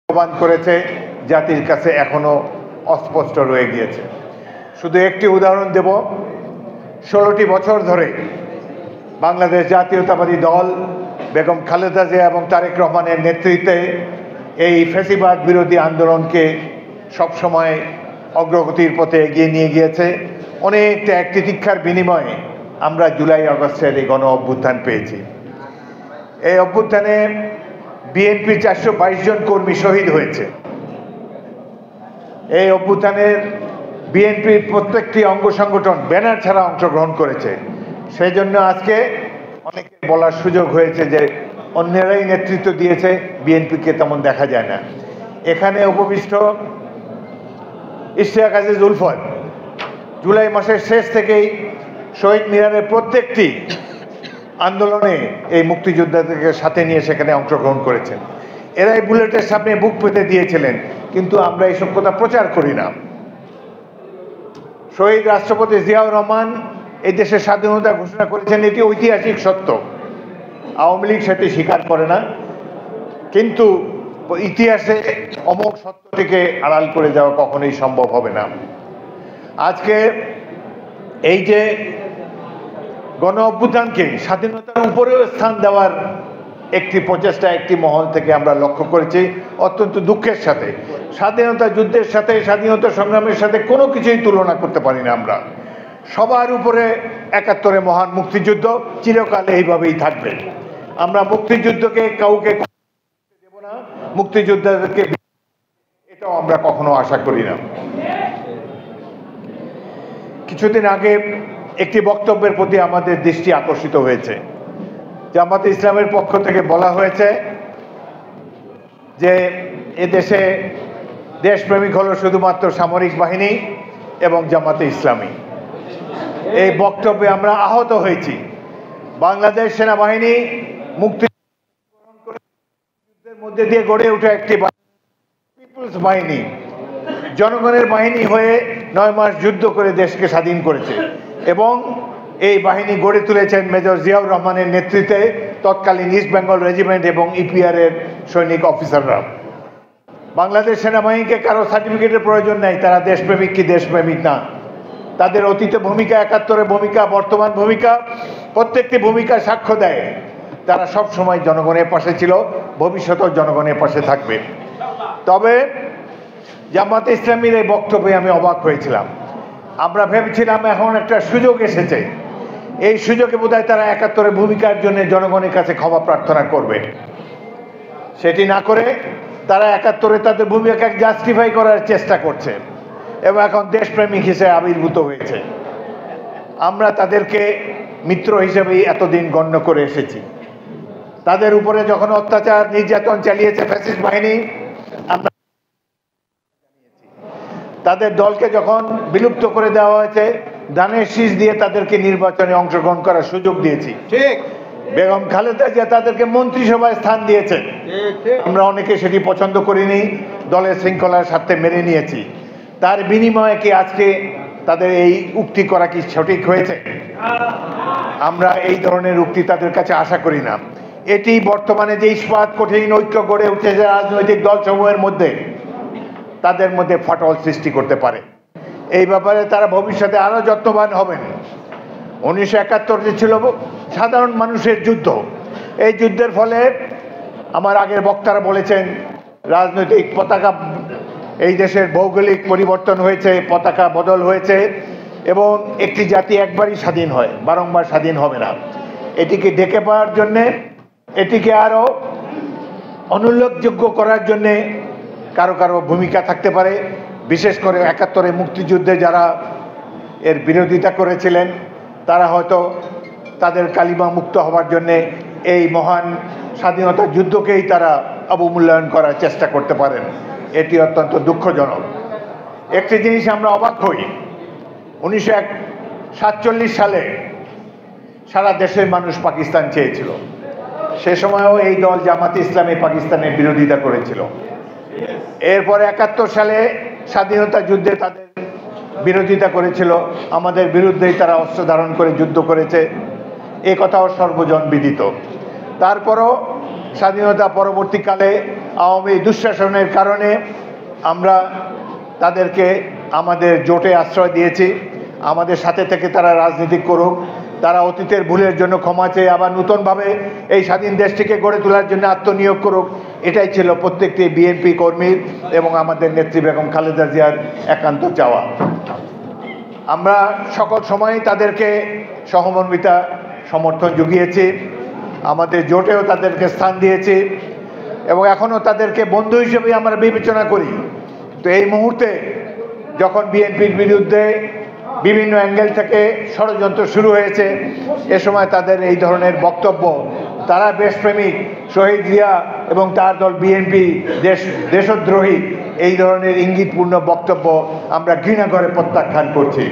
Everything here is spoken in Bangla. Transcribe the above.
প্রমাণ করেছে জাতির কাছে এখনো অস্পষ্ট রয়ে গিয়েছে। শুধু একটি উদাহরণ দেব, 16টি বছর ধরে বাংলাদেশ জাতীয়তাবাদী দল বেগম খালেদা জিয়া এবং তারেক রহমানের নেতৃত্বে এই ফ্যাসিবাদ বিরোধী আন্দোলনকে সবসময় অগ্রগতির পথে এগিয়ে নিয়ে গিয়েছে। অনেক ত্যাগ তিতিক্ষার বিনিময়ে আমরা জুলাই আগস্টের এই গণ অভ্যুত্থান পেয়েছি। এই অভ্যুত্থানে বিএনপির 422 জন কর্মী শহীদ হয়েছে। এই অভ্যুত্থানের বিএনপির প্রত্যেকটি অঙ্গ সংগঠন ব্যানার ছাড়া অংশগ্রহণ করেছে। সেই জন্য আজকে অনেকে বলার সুযোগ হয়েছে যে অন্যরাই নেতৃত্ব দিয়েছে, বিএনপিকে তেমন দেখা যায় না। এখানে উপবিষ্ট ইশতিয়াক আজিজ উলফত জুলাই মাসের শেষ থেকেই শহীদ মিনারের প্রত্যেকটি আন্দোলনে এই মুক্তিযোদ্ধাদেরকে সাথে নিয়ে সেখানে অংশগ্রহণ করেছেন। এরাই বুলেটের সামনে বুক পেতে দিয়েছিলেন, কিন্তু আমরা এইসব কথা প্রচার করি না। শহীদ রাষ্ট্রপতি জিয়াউর রহমান এই দেশের স্বাধীনতা ঘোষণা করেছেন, এটি ঐতিহাসিক সত্য। আওয়ামী লীগ সেটি স্বীকার করে না, কিন্তু ইতিহাসে অমোঘ সত্যটিকে আড়াল করে যাওয়া কখনোই সম্ভব হবে না। আজকে এই যে গণ অভ্যুত্থানকে স্বাধীনতার উপরেও স্থান দেওয়ার একটি প্রচেষ্টা একটি মহল থেকে আমরা লক্ষ্য করেছি, অত্যন্ত দুঃখের সাথে। স্বাধীনতা যুদ্ধের সাথে, স্বাধীনতা সংগ্রামের সাথে কোনো কিছুই তুলনা করতে পারি না আমরা। সবার উপরে 71-এ মহান মুক্তিযুদ্ধ চিরকাল এইভাবেই থাকবে। আমরা মুক্তিযুদ্ধকে কাউকে দেব না, মুক্তিযোদ্ধাদেরকে এটাও আমরা কখনো আশা করি না। কিছুদিন আগে একটি বক্তব্যের প্রতি আমাদের দৃষ্টি আকর্ষিত হয়েছে। জামাতে ইসলামের পক্ষ থেকে বলা হয়েছে যে এদেশে দেশপ্রেমিক হলো শুধুমাত্র সামরিক বাহিনী এবং জামাতে ইসলামী। এই বক্তব্যে আমরা আহত হয়েছি। বাংলাদেশ সেনাবাহিনী মুক্তিযুদ্ধের মধ্যে দিয়ে গড়ে ওঠা একটি পিপলস বাহিনী, জনগণের বাহিনী হয়ে 9 মাস যুদ্ধ করে দেশকে স্বাধীন করেছে এবং এই বাহিনী গড়ে তুলেছেন মেজর জিয়াউর রহমানের নেতৃত্বে তৎকালীন ইস্ট বেঙ্গল রেজিমেন্ট এবং ইপিআর এর সৈনিক অফিসাররা। বাংলাদেশ সেনাবাহিনীকে কারো সার্টিফিকেটের প্রয়োজন নেই, তারা দেশপ্রেমিক কি দেশপ্রেমিক না। তাদের অতীত ভূমিকা, 71-এর ভূমিকা, বর্তমান ভূমিকা, প্রত্যেকটি ভূমিকা সাক্ষ্য দেয় তারা সব সময় জনগণের পাশে ছিল, ভবিষ্যতেও জনগণের পাশে থাকবে। তবে জামাতে ইসলামীর এই বক্তব্যে আমি অবাক হয়েছিলাম। আমরা ভেবেছিলাম এখন একটা সুযোগ এসেছে, এই সুযোগে বোধহয় তারা 71-এর ভূমিকার জন্য জনগণের কাছে ক্ষমা প্রার্থনা করবে। সেটি না করে তারা 71-এ তাদের ভূমিকাকে জাস্টিফাই করার চেষ্টা করছে এবং এখন দেশপ্রেমিক হিসেবে আবির্ভূত হয়েছে। আমরা তাদেরকে মিত্র হিসেবেই এতদিন গণ্য করে এসেছি। তাদের উপরে যখন অত্যাচার নির্যাতন চালিয়েছে ফ্যাসিস্ট বাহিনী, আমরা তাদের দলকে যখন বিলুপ্ত করে দেওয়া হয়েছে, ধানের শীষ দিয়ে তাদেরকে নির্বাচনে অংশগ্রহণ করার সুযোগ দিয়েছি। ঠিক, বেগম খালেদা জিয়া তাদেরকে মন্ত্রিসভায় স্থান দিয়েছেন। আমরা অনেকে সেটি পছন্দ করিনি, দলের শৃঙ্খলার স্বার্থে মেনে নিয়েছি। তার বিনিময়ে কি আজকে তাদের এই উক্তি করা কি সঠিক হয়েছে? আমরা এই ধরনের উক্তি তাদের কাছে আশা করি না। এটি বর্তমানে যে ইস্পাত কঠিন ঐক্য গড়ে উঠেছে রাজনৈতিক দলসমূহের মধ্যে, তাদের মধ্যে ফাটল সৃষ্টি করতে পারে। এই ব্যাপারে তারা ভবিষ্যতে আরো যত্নবান হবেন। 1971 ছিল সাধারণ মানুষের যুদ্ধ। এই যুদ্ধের ফলে আমার আগের বক্তারা বলেছেন রাজনৈতিক পতাকা, এই দেশের ভৌগোলিক পরিবর্তন হয়েছে, পতাকা বদল হয়েছে এবং একটি জাতি একবারই স্বাধীন হয়, বারংবার স্বাধীন হবে না। এটিকে ঢেকে পাওয়ার জন্যে, এটিকে আরো অনুল্লেখযোগ্য করার জন্যে কারো কারো ভূমিকা থাকতে পারে। বিশেষ করে 71-এ মুক্তিযুদ্ধে যারা এর বিরোধিতা করেছিলেন, তারা হয়তো তাদের কালিমা মুক্ত হওয়ার জন্যে এই মহান স্বাধীনতা যুদ্ধকেই তারা অবমূল্যায়ন করার চেষ্টা করতে পারেন। এটি অত্যন্ত দুঃখজনক। একটি জিনিস আমরা অবাক হই, 1947 সালে সারা দেশের মানুষ পাকিস্তান চেয়েছিল। সে সময়ও এই দল জামাতে ইসলামী পাকিস্তানের বিরোধিতা করেছিল। এরপরে 71 সালে স্বাধীনতা যুদ্ধে তাদের বিরোধিতা করেছিল, আমাদের বিরুদ্ধেই তারা অস্ত্র ধারণ করে যুদ্ধ করেছে, এ কথাও সর্বজন বিদিত। তারপরও স্বাধীনতা পরবর্তীকালে আওয়ামী দুঃশাসনের কারণে আমরা তাদেরকে আমাদের জোটে আশ্রয় দিয়েছি। আমাদের সাথে থেকে তারা রাজনীতি করুক, তারা অতীতের ভুলের জন্য ক্ষমা চেয়ে আবার নতুনভাবে এই স্বাধীন দেশটিকে গড়ে তোলার জন্য আত্মনিয়োগ করুক, এটাই ছিল প্রত্যেকটি বিএনপি কর্মীর এবং আমাদের নেত্রী বেগম খালেদা জিয়ার একান্ত চাওয়া। আমরা সকল সময়ই তাদেরকে সহমর্মিতা সমর্থন জুগিয়েছি, আমাদের জোটেও তাদেরকে স্থান দিয়েছি এবং এখনও তাদেরকে বন্ধু হিসেবে আমরা বিবেচনা করি। তো এই মুহূর্তে যখন বিএনপির বিরুদ্ধে বিভিন্ন অ্যাঙ্গেল থেকে ষড়যন্ত্র শুরু হয়েছে, এ সময় তাদের এই ধরনের বক্তব্য, তারা দেশপ্রেমিক, শহীদ জিয়া এবং তার দল বিএনপি দেশদ্রোহী, এই ধরনের ইঙ্গিতপূর্ণ বক্তব্য আমরা ঘৃণা করে প্রত্যাখ্যান করছি।